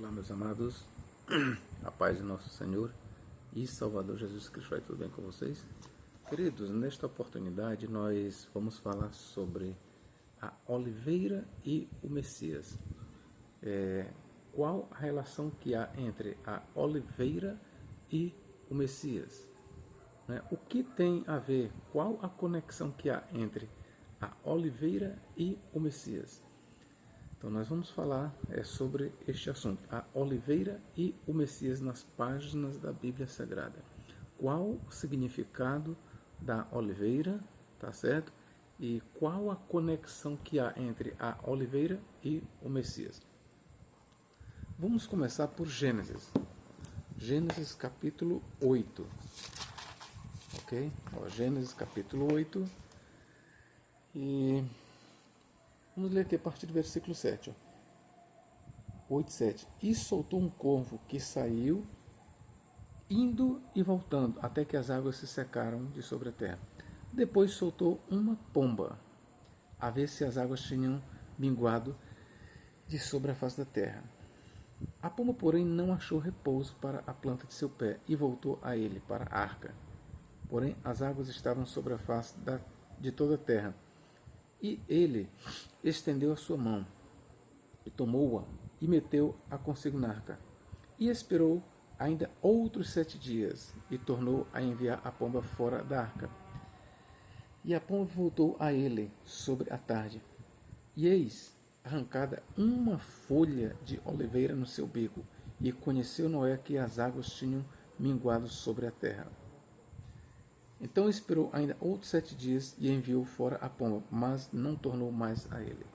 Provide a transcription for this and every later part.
Olá, meus amados, a paz de nosso Senhor e Salvador Jesus Cristo. Vai tudo bem com vocês? Queridos, nesta oportunidade nós vamos falar sobre a oliveira e o Messias. Qual a relação que há entre a oliveira e o Messias? O que tem a ver, qual a conexão que há entre a oliveira e o Messias? Então nós vamos falar sobre este assunto, a oliveira e o Messias nas páginas da Bíblia Sagrada. Qual o significado da oliveira, tá certo? E qual a conexão que há entre a oliveira e o Messias? Vamos começar por Gênesis. Gênesis capítulo 8. Ok? Gênesis capítulo 8. E vamos ler aqui a partir do versículo 7. 8, 7. E soltou um corvo que saiu, indo e voltando, até que as águas se secaram de sobre a terra. Depois soltou uma pomba, a ver se as águas tinham minguado de sobre a face da terra. A pomba, porém, não achou repouso para a planta de seu pé, e voltou a ele, para a arca. Porém, as águas estavam sobre a face de toda a terra. E ele estendeu a sua mão, e tomou-a, e meteu-a consigo na arca. E esperou ainda outros 7 dias, e tornou a enviar a pomba fora da arca. E a pomba voltou a ele sobre a tarde. E eis, arrancada uma folha de oliveira no seu bico, e conheceu Noé que as águas tinham minguado sobre a terra. Então esperou ainda outros 7 dias e enviou fora a pomba, mas não tornou mais a ele.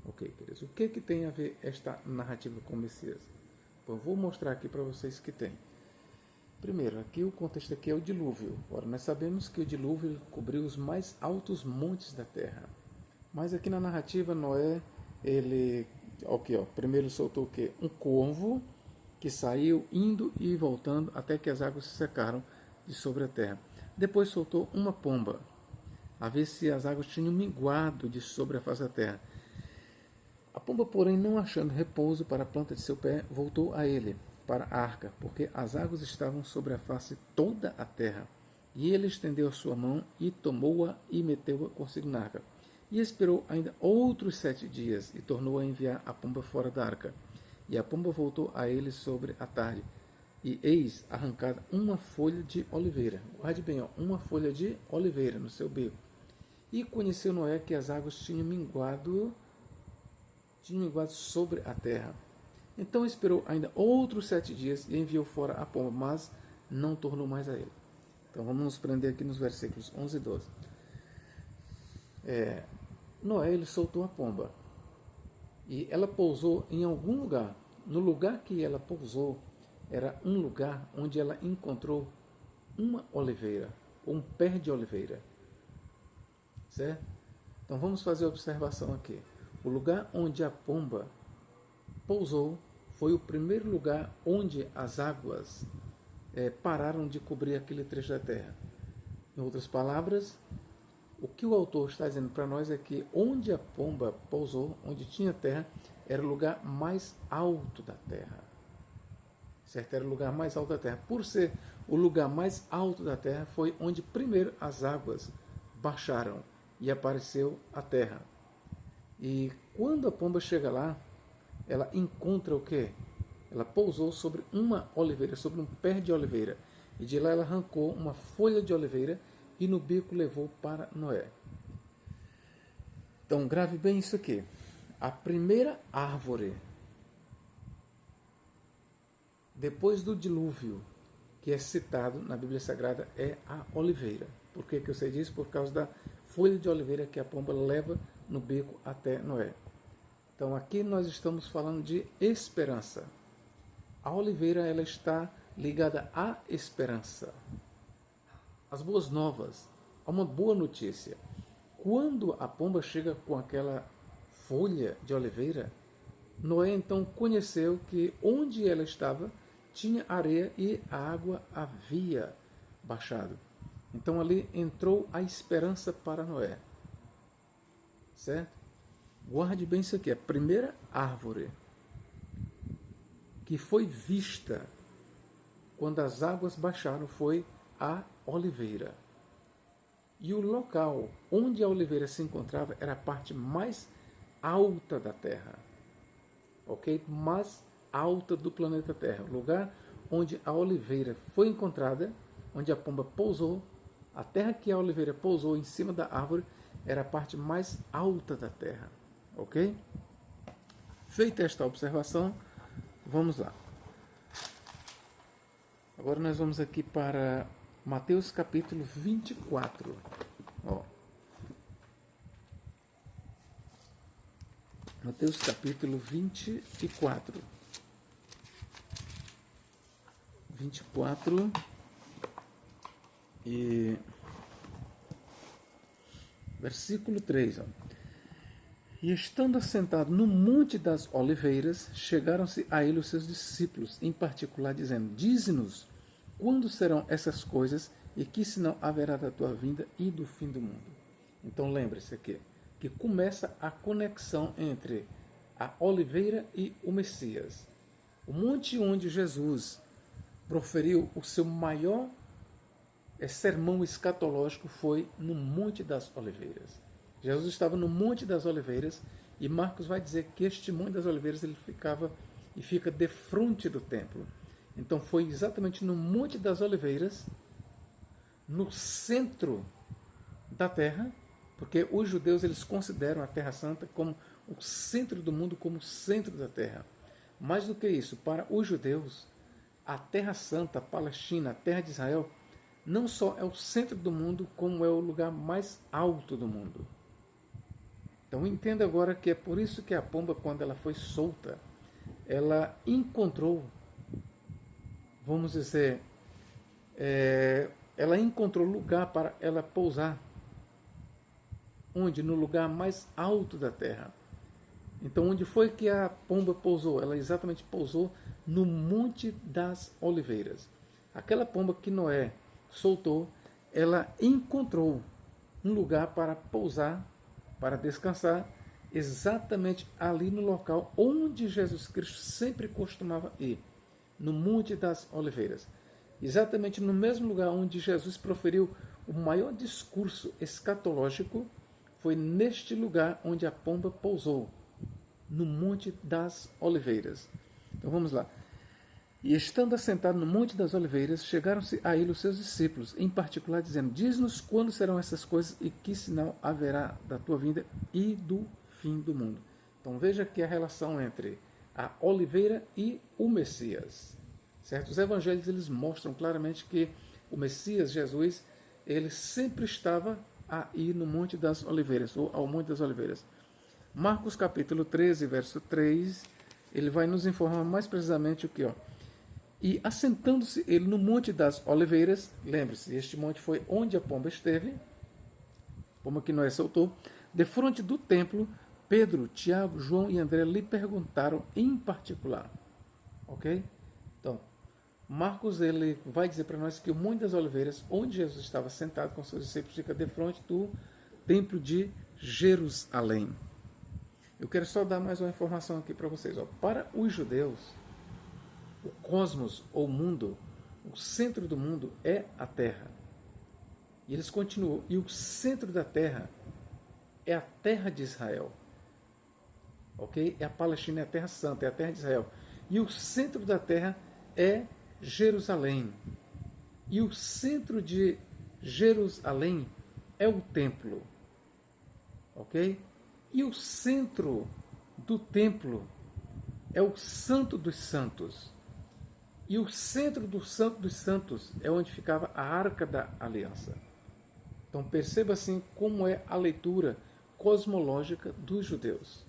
Ok, queridos. O que tem a ver esta narrativa com o Messias? Bom, vou mostrar aqui para vocês que tem. Primeiro, aqui o contexto aqui é o dilúvio. Ora, nós sabemos que o dilúvio cobriu os mais altos montes da terra. Mas aqui na narrativa, Noé, primeiro soltou o quê? Um corvo que saiu indo e voltando até que as águas se secaram de sobre a terra. Depois soltou uma pomba, a ver se as águas tinham minguado de sobre a face da terra. A pomba, porém, não achando repouso para a planta de seu pé, voltou a ele, para a arca, porque as águas estavam sobre a face toda a terra. E ele estendeu a sua mão e tomou-a e meteu-a consigo na arca. E esperou ainda outros 7 dias e tornou a enviar a pomba fora da arca. E a pomba voltou a ele sobre a tarde. E eis arrancada uma folha de oliveira. Guarde bem, uma folha de oliveira no seu bico. E conheceu Noé que as águas tinham minguado sobre a terra. Então esperou ainda outros 7 dias e enviou fora a pomba, mas não tornou mais a ele. Então vamos nos prender aqui nos versículos 11 e 12. Noé, ele soltou a pomba. E ela pousou em algum lugar. No lugar que ela pousou, era um lugar onde ela encontrou uma oliveira, ou um pé de oliveira. Certo? Então vamos fazer a observação aqui. O lugar onde a pomba pousou foi o primeiro lugar onde as águas pararam de cobrir aquele trecho da terra. Em outras palavras, o que o autor está dizendo para nós é que onde a pomba pousou, onde tinha terra, era o lugar mais alto da terra. Certo? Era o lugar mais alto da terra. Por ser o lugar mais alto da terra, foi onde primeiro as águas baixaram e apareceu a terra. E quando a pomba chega lá, ela encontra o quê? Ela pousou sobre uma oliveira, sobre um pé de oliveira. E de lá ela arrancou uma folha de oliveira e no bico levou para Noé. Então grave bem isso aqui. A primeira árvore depois do dilúvio que é citado na Bíblia Sagrada é a oliveira. Por que eu sei disso? Por causa da folha de oliveira que a pomba leva no bico até Noé. Então aqui nós estamos falando de esperança. A oliveira, ela está ligada à esperança, às boas novas, a uma boa notícia. Quando a pomba chega com aquela folha de oliveira, Noé então conheceu que onde ela estava tinha areia e a água havia baixado. Então ali entrou a esperança para Noé. Certo? Guarde bem isso aqui. A primeira árvore que foi vista quando as águas baixaram foi a oliveira. E o local onde a oliveira se encontrava era a parte mais alta da Terra, ok? Mais alta do planeta Terra. O lugar onde a oliveira foi encontrada, onde a pomba pousou, a terra que a oliveira pousou em cima da árvore era a parte mais alta da Terra, ok? Feita esta observação, vamos lá. Agora nós vamos aqui para Mateus capítulo 24. Ó. Mateus capítulo 24. 24 e versículo 3. Ó. E estando assentado no Monte das Oliveiras, chegaram-se a ele os seus discípulos, em particular, dizendo: Dize-nos quando serão essas coisas e que sinal haverá da tua vinda e do fim do mundo. Então lembre-se aqui, que começa a conexão entre a oliveira e o Messias. O monte onde Jesus proferiu o seu maior sermão escatológico foi no Monte das Oliveiras. Jesus estava no Monte das Oliveiras e Marcos vai dizer que este Monte das Oliveiras ele ficava e fica defronte do templo. Então foi exatamente no Monte das Oliveiras, no centro da terra, porque os judeus eles consideram a Terra Santa como o centro do mundo, como o centro da terra. Mais do que isso, para os judeus, a Terra Santa, a Palestina, a terra de Israel, não só é o centro do mundo, como é o lugar mais alto do mundo. Então entenda agora que é por isso que a pomba, quando ela foi solta, ela encontrou, vamos dizer, ela encontrou lugar para ela pousar. Onde? No lugar mais alto da terra. Então, onde foi que a pomba pousou? Ela exatamente pousou no Monte das Oliveiras. Aquela pomba que Noé soltou, ela encontrou um lugar para pousar, para descansar, exatamente ali no local onde Jesus Cristo sempre costumava ir, no Monte das Oliveiras. Exatamente no mesmo lugar onde Jesus proferiu o maior discurso escatológico, foi neste lugar onde a pomba pousou, no Monte das Oliveiras. Então vamos lá. E estando assentado no Monte das Oliveiras, chegaram-se a ele os seus discípulos, em particular dizendo: Diz-nos quando serão essas coisas e que sinal haverá da tua vinda e do fim do mundo. Então veja que a relação entre a oliveira e o Messias. Certo? Os evangelhos eles mostram claramente que o Messias, Jesus, ele sempre estava a ir no Monte das Oliveiras, ou ao Monte das Oliveiras. Marcos capítulo 13, verso 3, ele vai nos informar mais precisamente o que, ó. E assentando-se ele no Monte das Oliveiras, lembre-se, este monte foi onde a pomba esteve, pomba que Noé soltou, defronte do templo, Pedro, Tiago, João e André lhe perguntaram em particular. Ok? Então, Marcos ele vai dizer para nós que o Monte das Oliveiras, onde Jesus estava sentado com seus discípulos, fica defronte do templo de Jerusalém. Eu quero só dar mais uma informação aqui para vocês. Ó. Para os judeus, o cosmos, ou mundo, o centro do mundo é a Terra. E eles continuam. E o centro da Terra é a terra de Israel. Ok? É a Palestina, é a Terra Santa, é a terra de Israel. E o centro da Terra é Jerusalém. E o centro de Jerusalém é o templo. Ok? E o centro do templo é o Santo dos Santos. E o centro do Santo dos Santos é onde ficava a Arca da Aliança. Então perceba assim como é a leitura cosmológica dos judeus.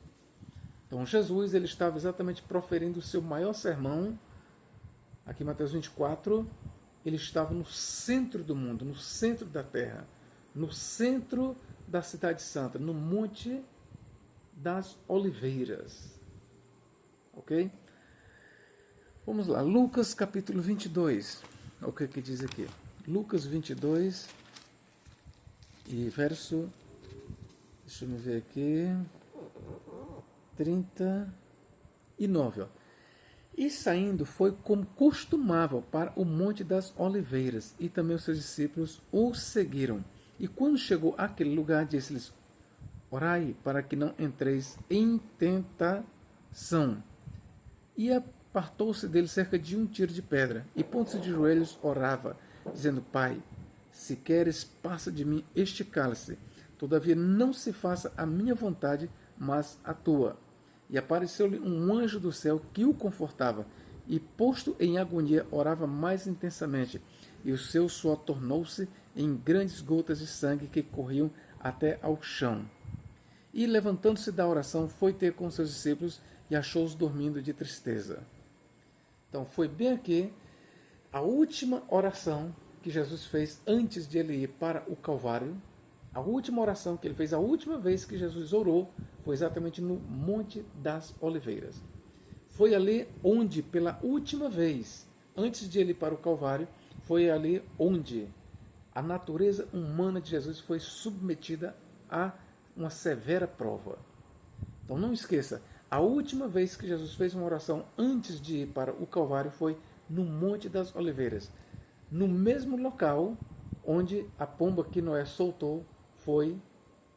Então Jesus ele estava exatamente proferindo o seu maior sermão, aqui em Mateus 24, ele estava no centro do mundo, no centro da terra, no centro da cidade santa, no Monte das Oliveiras. Ok? Vamos lá, Lucas capítulo 22. Olha o que diz aqui. Lucas 22 e verso, deixa eu ver aqui, 39. Ó. E saindo foi como costumava para o Monte das Oliveiras, e também os seus discípulos o seguiram. E quando chegou àquele lugar, disse-lhes: Orai para que não entreis em tentação. E apartou-se dele cerca de um tiro de pedra, e pondo-se de joelhos, orava, dizendo: Pai, se queres, passa de mim este cálice. Todavia não se faça a minha vontade, mas a tua. E apareceu-lhe um anjo do céu que o confortava, e posto em agonia, orava mais intensamente, e o seu suor tornou-se em grandes gotas de sangue que corriam até ao chão. E, levantando-se da oração, foi ter com seus discípulos e achou-os dormindo de tristeza. Então, foi bem aqui a última oração que Jesus fez antes de ele ir para o Calvário. A última oração que ele fez, a última vez que Jesus orou, foi exatamente no Monte das Oliveiras. Foi ali onde, pela última vez, antes de ele ir para o Calvário, foi ali onde a natureza humana de Jesus foi submetida a uma severa prova. Então não esqueça, a última vez que Jesus fez uma oração antes de ir para o Calvário foi no Monte das Oliveiras, no mesmo local onde a pomba que Noé soltou foi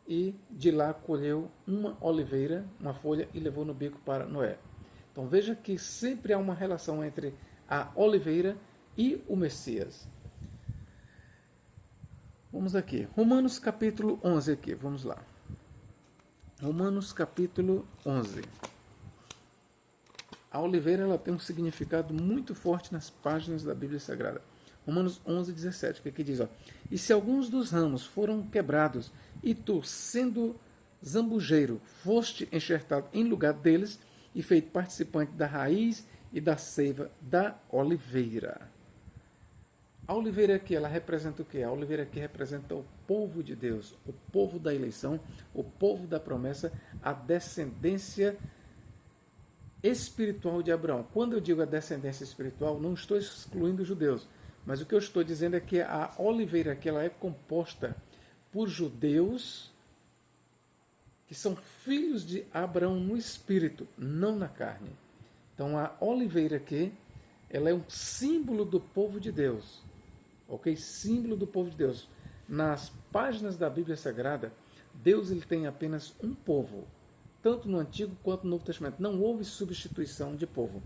e de lá colheu uma oliveira, uma folha, e levou no bico para Noé. Então veja que sempre há uma relação entre a oliveira e o Messias. Vamos aqui, Romanos capítulo 11 aqui, vamos lá. Romanos capítulo 11. A oliveira ela tem um significado muito forte nas páginas da Bíblia Sagrada. Romanos 11, 17, que aqui diz, ó, e se alguns dos ramos foram quebrados, e tu, sendo zambujeiro, foste enxertado em lugar deles, e feito participante da raiz e da seiva da oliveira. A oliveira aqui, ela representa o quê? A oliveira aqui representa o povo de Deus, o povo da eleição, o povo da promessa, a descendência espiritual de Abraão. Quando eu digo a descendência espiritual, não estou excluindo os judeus, mas o que eu estou dizendo é que a oliveira aqui, ela é composta por judeus que são filhos de Abraão no espírito, não na carne. Então a oliveira aqui, ela é um símbolo do povo de Deus. Ok? Símbolo do povo de Deus. Nas páginas da Bíblia Sagrada, Deus ele tem apenas um povo, tanto no Antigo quanto no Novo Testamento. Não houve substituição de povo.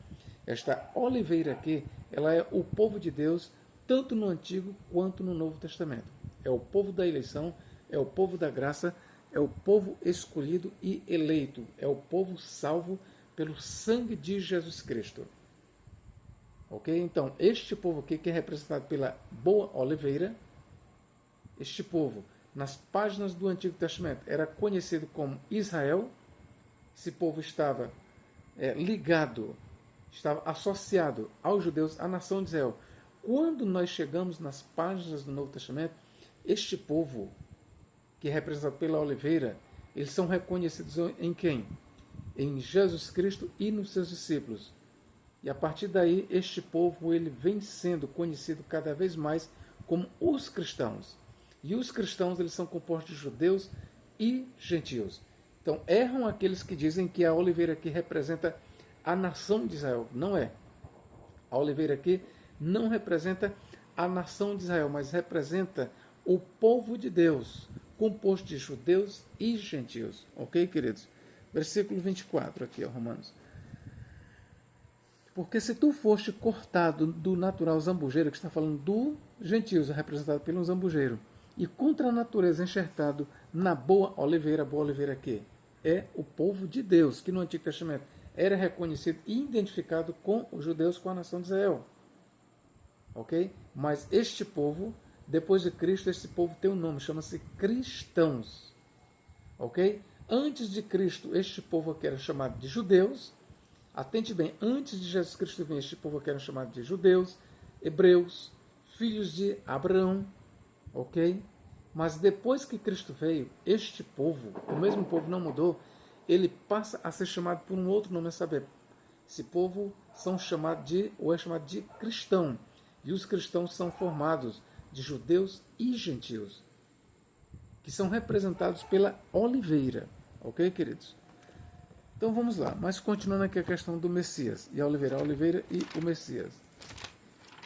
Esta oliveira aqui, ela é o povo de Deus, tanto no Antigo quanto no Novo Testamento. É o povo da eleição, é o povo da graça, é o povo escolhido e eleito, é o povo salvo pelo sangue de Jesus Cristo. Ok? Então, este povo aqui, que é representado pela boa oliveira, este povo, nas páginas do Antigo Testamento, era conhecido como Israel. Esse povo estava ligado, estava associado aos judeus, à nação de Israel. Quando nós chegamos nas páginas do Novo Testamento, este povo, que é representado pela oliveira, eles são reconhecidos em quem? Em Jesus Cristo e nos seus discípulos. E a partir daí, este povo ele vem sendo conhecido cada vez mais como os cristãos. E os cristãos eles são compostos de judeus e gentios. Então, erram aqueles que dizem que a oliveira aqui representa a nação de Israel. Não é. A oliveira aqui não representa a nação de Israel, mas representa o povo de Deus, composto de judeus e gentios. Ok, queridos? Versículo 24 aqui, ó, Romanos. Porque se tu foste cortado do natural zambujeiro, que está falando do gentios, representado pelo zambujeiro, e contra a natureza enxertado na boa oliveira aqui, é o povo de Deus, que no Antigo Testamento era reconhecido e identificado com os judeus, com a nação de Israel. Ok? Mas este povo, depois de Cristo, este povo tem um nome, chama-se cristãos. Ok? Antes de Cristo, este povo aqui era chamado de judeus. Atente bem, antes de Jesus Cristo vir, este povo aqui era chamado de judeus, hebreus, filhos de Abraão. Ok? Mas depois que Cristo veio, este povo, o mesmo povo não mudou, ele passa a ser chamado por um outro nome, a saber, esse povo são chamados de, ou é chamado de cristão. E os cristãos são formados de judeus e gentios, que são representados pela oliveira. Ok, queridos? Então vamos lá, mas continuando aqui a questão do Messias e a oliveira e o Messias.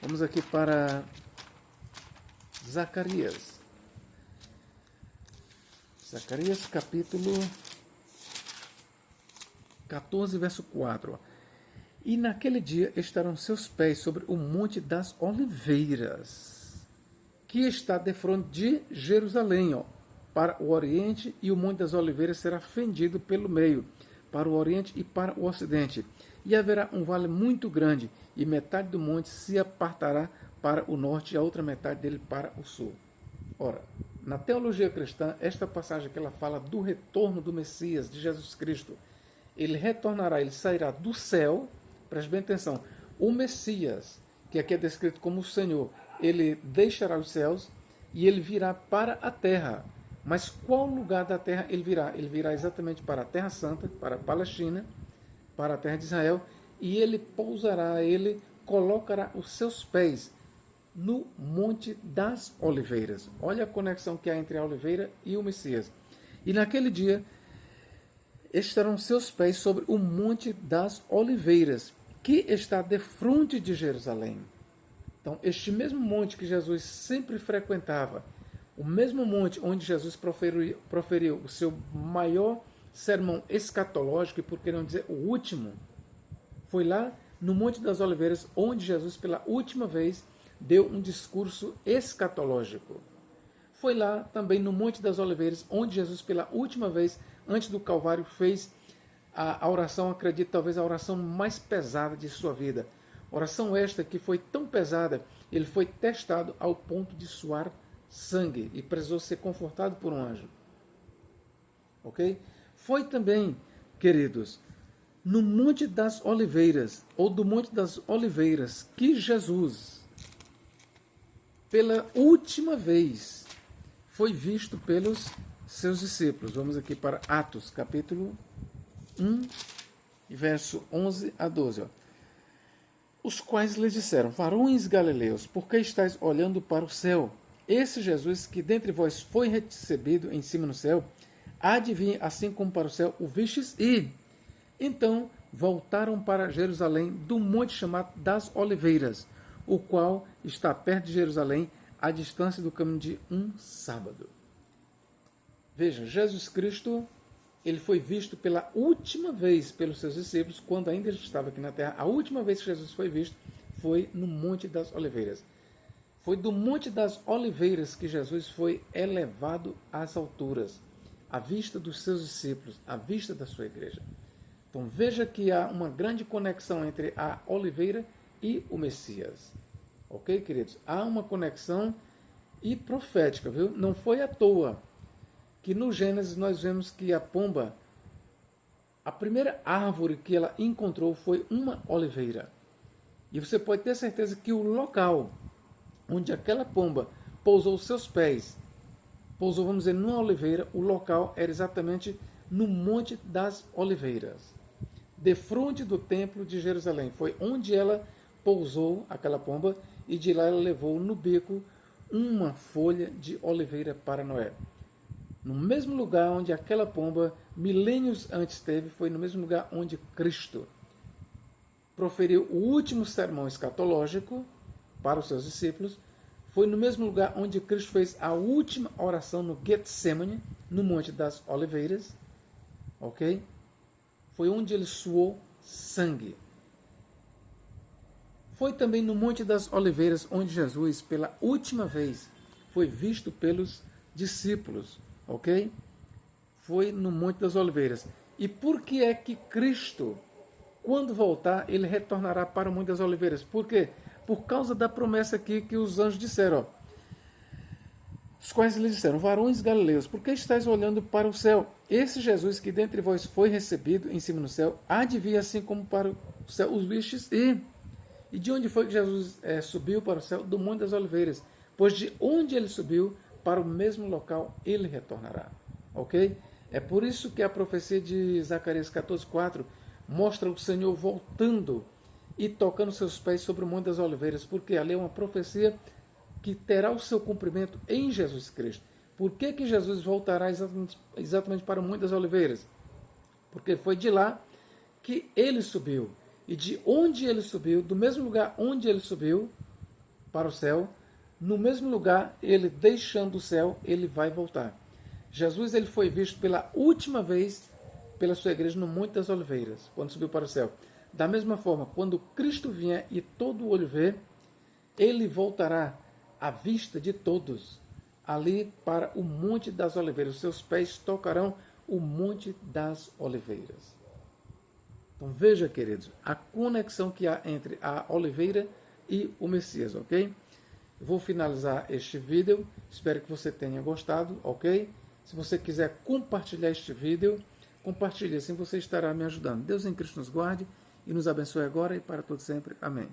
Vamos aqui para Zacarias. Zacarias capítulo 14, verso 4. E naquele dia estarão seus pés sobre o monte das oliveiras, que está defronte de Jerusalém, para o oriente, e o monte das oliveiras será fendido pelo meio, para o oriente e para o ocidente. E haverá um vale muito grande, e metade do monte se apartará para o norte e a outra metade dele para o sul. Ora, na teologia cristã, esta passagem que ela fala do retorno do Messias, de Jesus Cristo, ele retornará, ele sairá do céu, preste bem atenção, o Messias, que aqui é descrito como o Senhor, ele deixará os céus e ele virá para a terra. Mas qual lugar da terra ele virá? Ele virá exatamente para a Terra Santa, para a Palestina, para a terra de Israel, e ele pousará, ele colocará os seus pés no Monte das Oliveiras. Olha a conexão que há entre a oliveira e o Messias. E naquele dia estarão seus pés sobre o Monte das Oliveiras, que está defronte de Jerusalém. Então, este mesmo monte que Jesus sempre frequentava, o mesmo monte onde Jesus proferiu o seu maior sermão escatológico, e por que não dizer o último, foi lá no Monte das Oliveiras onde Jesus pela última vez deu um discurso escatológico. Foi lá também no Monte das Oliveiras onde Jesus pela última vez antes do Calvário fez a oração, acredito, talvez a oração mais pesada de sua vida. Oração esta que foi tão pesada, ele foi testado ao ponto de suar sangue e precisou ser confortado por um anjo. Ok? Foi também, queridos, no Monte das Oliveiras, ou do Monte das Oliveiras, que Jesus, pela última vez, foi visto pelos seus discípulos. Vamos aqui para Atos, capítulo 1, verso 11 a 12. Os quais lhes disseram: varões galileus, por que estáis olhando para o céu? Esse Jesus que dentre vós foi recebido em cima no céu, há de vir assim como para o céu o vistes ir. Então voltaram para Jerusalém do monte chamado das Oliveiras, o qual está perto de Jerusalém, à distância do caminho de um sábado. Veja, Jesus Cristo, ele foi visto pela última vez pelos seus discípulos, quando ainda ele estava aqui na terra. A última vez que Jesus foi visto foi no Monte das Oliveiras. Foi do Monte das Oliveiras que Jesus foi elevado às alturas, à vista dos seus discípulos, à vista da sua igreja. Então veja que há uma grande conexão entre a oliveira e o Messias. Ok, queridos? Há uma conexão e profética, viu? Não foi à toa que no Gênesis nós vemos que a pomba, a primeira árvore que ela encontrou foi uma oliveira. E você pode ter certeza que o local onde aquela pomba pousou os seus pés, pousou, vamos dizer, numa oliveira, o local era exatamente no Monte das Oliveiras, defronte do Templo de Jerusalém. Foi onde ela pousou, aquela pomba, e de lá ela levou no bico uma folha de oliveira para Noé. No mesmo lugar onde aquela pomba, milênios antes teve, foi no mesmo lugar onde Cristo proferiu o último sermão escatológico para os seus discípulos. Foi no mesmo lugar onde Cristo fez a última oração no Getsemane, no Monte das Oliveiras. Ok? Foi onde ele suou sangue. Foi também no Monte das Oliveiras onde Jesus, pela última vez, foi visto pelos discípulos. Ok? Foi no Monte das Oliveiras. E por que é que Cristo, quando voltar, ele retornará para o Monte das Oliveiras? Por quê? Por causa da promessa aqui que os anjos disseram. Os quais lhes disseram: varões galileus, por que estáis olhando para o céu? Esse Jesus que dentre vós foi recebido em cima no céu, há de vir assim como para o céu os vistes ir. E de onde foi que Jesus subiu para o céu? Do Monte das Oliveiras. Pois de onde ele subiu, para o mesmo local ele retornará. Ok? É por isso que a profecia de Zacarias 14:4 mostra o Senhor voltando e tocando seus pés sobre o Monte das Oliveiras, porque ali é uma profecia que terá o seu cumprimento em Jesus Cristo. Por que Jesus voltará exatamente para o Monte das Oliveiras? porque foi de lá que ele subiu. E de onde ele subiu, do mesmo lugar onde ele subiu para o céu, no mesmo lugar, ele deixando o céu, ele vai voltar. Jesus ele foi visto pela última vez pela sua igreja no Monte das Oliveiras, quando subiu para o céu. Da mesma forma, quando Cristo vier e todo olho ver, ele voltará à vista de todos, ali para o Monte das Oliveiras. Os seus pés tocarão o Monte das Oliveiras. Então veja, queridos, a conexão que há entre a oliveira e o Messias, ok? Eu vou finalizar este vídeo, espero que você tenha gostado, ok? Se você quiser compartilhar este vídeo, compartilhe, assim você estará me ajudando. Deus em Cristo nos guarde e nos abençoe agora e para todo sempre. Amém.